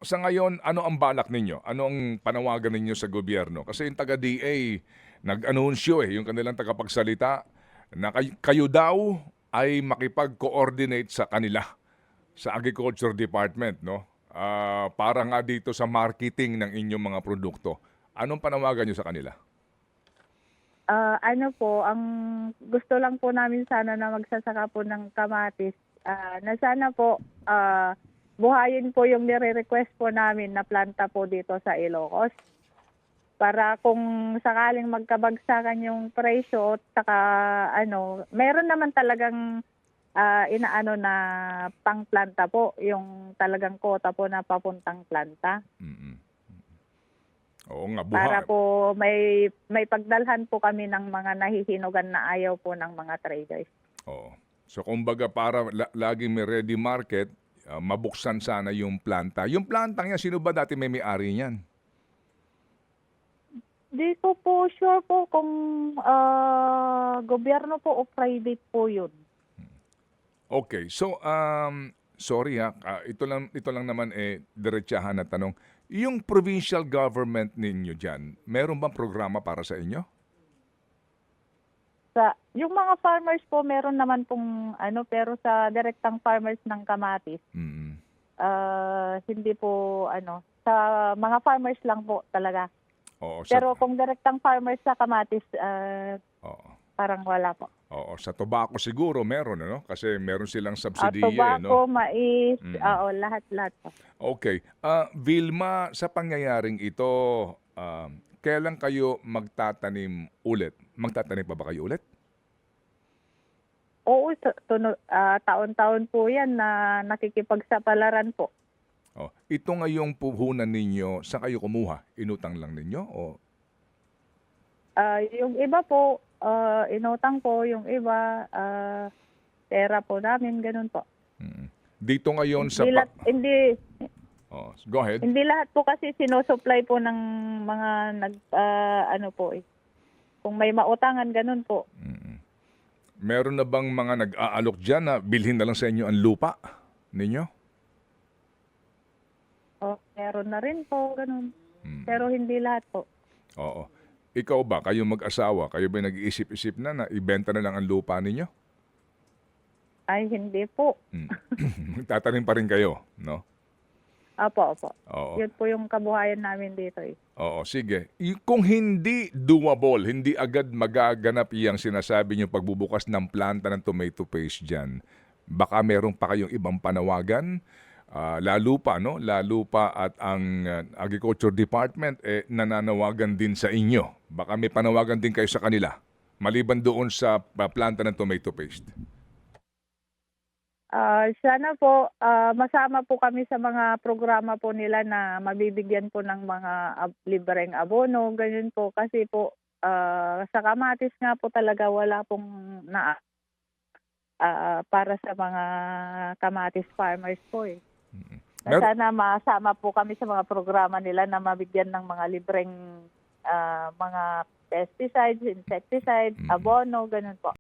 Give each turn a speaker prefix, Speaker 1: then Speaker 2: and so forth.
Speaker 1: Sa ngayon, ano ang balak ninyo? Ano ang panawagan ninyo sa gobyerno? Kasi yung taga-DA, nag-anunsyo yung kanilang tagapagsalita, na kayo daw ay makipag-coordinate sa kanila, sa Agriculture Department, no? Para nga dito sa marketing ng inyong mga produkto. Anong panawagan nyo sa kanila?
Speaker 2: Ano po, ang gusto lang po namin sana na magsasaka po ng kamatis, na sana po, buhayin po yung nire-request po namin na planta po dito sa Ilocos. Para kung sakaling magkabagsakan yung presyo at saka ano, meron naman talagang inaano na pang-planta po, yung talagang quota po na papuntang planta.
Speaker 1: Mm-mm. Oo nga,
Speaker 2: Para po may pagdalhan po kami ng mga nahihinugan na ayaw po ng mga traders.
Speaker 1: Oo. So kumbaga para laging may ready market, mabuksan sana yung planta. Yung plantang yan, sino ba dati may-ari niyan?
Speaker 2: Di ko po sure po kung gobyerno po o private po yun.
Speaker 1: Okay. So, sorry ito lang naman diretsahan na tanong. Yung provincial government ninyo diyan, meron bang programa para sa inyo?
Speaker 2: Yung mga farmers po meron naman pong ano, pero sa direktang farmers ng kamatis,
Speaker 1: Mm.
Speaker 2: hindi po ano, sa mga farmers lang po talaga.
Speaker 1: Oo,
Speaker 2: Pero kung direktang farmers sa kamatis,
Speaker 1: oo.
Speaker 2: parang wala po.
Speaker 1: Oo, sa tobacco siguro meron ano kasi meron silang subsidiya no.
Speaker 2: Tobacco, mais,
Speaker 1: Mm.
Speaker 2: oo, lahat-lahat po.
Speaker 1: Okay. Vilma, sa pangyayaring ito, kailan kayo magtatanim ulit? Magtatanim pa ba kayo ulit?
Speaker 2: Oo, taon-taon po 'yan na nakikipagsapalaran po.
Speaker 1: Oh, ito ngayong puhunan ninyo, saan kayo kumuha? Inutang lang ninyo o
Speaker 2: Yung iba po, inutang po, yung iba, pera po namin, gano'n po.
Speaker 1: mm. Dito ngayon sa
Speaker 2: Hindi lat hindi
Speaker 1: oh, go ahead.
Speaker 2: hindi lahat po kasi sino-supply po ng mga ano po, eh, kung may mautangan, gano'n po.
Speaker 1: Mm. Meron na bang mga nag-aalok diyan na bilhin na lang sa inyo ang lupa ninyo?
Speaker 2: Meron na rin po, gano'n.
Speaker 1: Mm.
Speaker 2: Pero hindi lahat po.
Speaker 1: Oo. Ikaw ba, kayo mag-asawa, kayo ba nag-iisip-isip na ibenta na lang ang lupa ninyo?
Speaker 2: Ay, hindi po.
Speaker 1: Mm. Magtatanim pa rin kayo, no?
Speaker 2: Opo, opo.
Speaker 1: Oo.
Speaker 2: Yun po yung kabuhayan namin dito, eh.
Speaker 1: Oo, sige. Kung hindi doable, hindi agad magaganap iyang sinasabi niyo pagbubukas ng planta ng tomato paste dyan, baka meron pa kayong ibang panawagan, lalo pa, no? Lalo pa at ang Agriculture Department nananawagan din sa inyo. Baka may panawagan din kayo sa kanila, maliban doon sa planta ng tomato paste.
Speaker 2: Sana po, masama po kami sa mga programa po nila na mabibigyan po ng mga libreng abono, ganyan po. Kasi po, sa kamatis nga po talaga wala pong na para sa mga kamatis farmers po, eh.
Speaker 1: Mer-
Speaker 2: Sana masama po kami sa mga programa nila na mabigyan ng mga libreng mga pesticides, insecticides, abono, ganun po.